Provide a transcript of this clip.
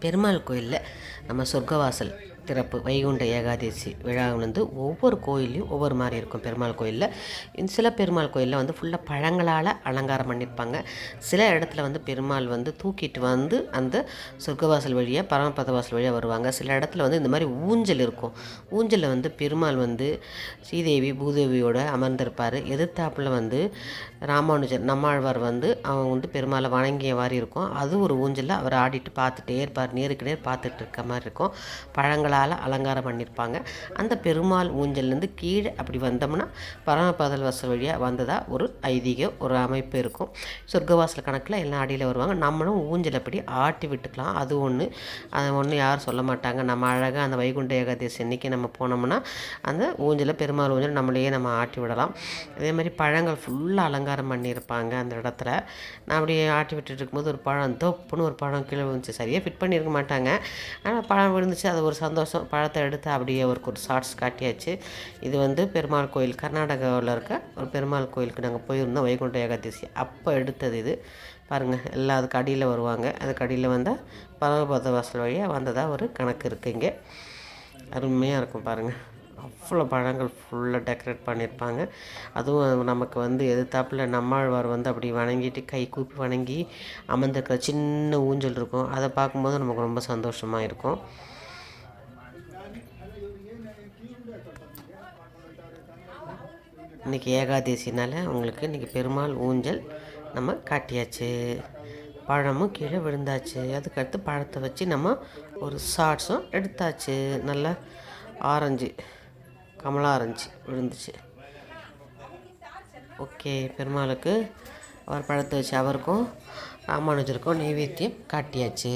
பெருமாள் கோயிலில் நம்ம சொர்க்கவாசல் திறப்பு வைகுண்ட ஏகாதசி விழா வந்து ஒவ்வொரு கோயிலையும் ஒவ்வொரு மாதிரி இருக்கும். பெருமாள் கோயிலில் சில பெருமாள் கோயிலில் வந்து ஃபுல்லாக பழங்களால் அலங்காரம் பண்ணியிருப்பாங்க. சில இடத்துல வந்து பெருமாள் வந்து தூக்கிட்டு வந்து அந்த சொர்க்கவாசல் வழியாக பரமபத வாசல் வழியாக வருவாங்க. சில இடத்துல வந்து இந்த மாதிரி ஊஞ்சல் இருக்கும். ஊஞ்சலில் வந்து பெருமாள் வந்து ஸ்ரீதேவி பூதேவியோடு அமர்ந்திருப்பார். எதிர்த்தாப்பில் வந்து ராமானுஜர் நம்மாழ்வார் வந்து அவங்க வந்து பெருமாளை வணங்கிய மாதிரி இருக்கும். அது ஒரு ஊஞ்சலில் அவர் ஆடிட்டு பார்த்துட்டே இருப்பார். நேருக்கு நேர் பார்த்துட்டு இருக்க மாதிரி இருக்கும். பழங்களால் அலங்காரம் பண்ணியிருப்பாங்க. அந்த பெருமாள் ஊஞ்சல்லேருந்து கீழே அப்படி வந்தோம்னா பரமபதல் வாசல் வழியாக வந்ததாக ஒரு ஐதீகம், ஒரு அமைப்பு இருக்கும். சொர்க்கவாசல் கணக்கில் எல்லாம் அடியில் வருவாங்க. நம்மளும் ஊஞ்சல் அப்படி ஆட்டி விட்டுக்கலாம். அது ஒன்று, அதை ஒன்று யாரும் சொல்ல மாட்டாங்க. நம்ம அழகாக அந்த வைகுண்ட ஏகாதசி அன்றைக்கி நம்ம போனோம்னா அந்த ஊஞ்சலை பெருமாள் ஊஞ்சல் நம்மளையே நம்ம ஆட்டி விடலாம். அதே மாதிரி பழங்கள் ஃபுல்லாக அலங்காரம் பண்ணியிருப்பாங்க அந்த இடத்துல. நான் அப்படியே ஆட்டி விட்டுட்டு இருக்கும்போது ஒரு பழம் தொப்புன்னு ஒரு பழம் கீழே விழுந்துச்சு. சரியாக ஃபிட் பண்ணியிருக்க மாட்டாங்க, ஆனால் பழம் விழுந்துச்சு. அது ஒரு சந்தோஷம். பழத்தை எடுத்து அப்படியே அவருக்கு ஒரு ஷார்ட்ஸ் காட்டியாச்சு. இது வந்து பெருமாள் கோயில், கர்நாடகாவில் இருக்க ஒரு பெருமாள் கோயிலுக்கு நாங்கள் போயிருந்தோம் வைகுண்ட ஏகாதசி அப்போ எடுத்தது இது. பாருங்கள், எல்லாம் அதுக்கு அடியில் வருவாங்க. அதுக்கு அடியில் வந்தால் பரமபத வாசல் வழியாக வந்ததாக ஒரு கணக்கு இருக்குது. இங்கே அருமையாக இருக்கும் பாருங்கள். அவ்வளோ பழங்கள் ஃபுல்லாக டெக்கரேட் பண்ணியிருப்பாங்க. அதுவும் நமக்கு வந்து எதிர்த்தாப்பில் நம்மாழ்வார் வந்து அப்படி வணங்கிட்டு கை கூப்பி வணங்கி அமர்ந்திருக்கிற சின்ன ஊஞ்சல் இருக்கும். அதை பார்க்கும்போது நமக்கு ரொம்ப சந்தோஷமாக இருக்கும். இன்றைக்கி ஏகாதசினால் உங்களுக்கு இன்றைக்கி பெருமாள் ஊஞ்சல் நம்ம காட்டியாச்சு. பழமும் கீழே விழுந்தாச்சு. அதுக்கடுத்து பழத்தை வச்சு நம்ம ஒரு ஷார்ட்ஸும் எடுத்தாச்சு. நல்லா ஆரஞ்சு, கமலா ஆரஞ்சு விழுந்துச்சு. ஓகே, பெருமாளுக்கு அவர் பழத்தை வச்சு அவருக்கும் ராமானுஜருக்கும் நைவேத்தியம் காட்டியாச்சு.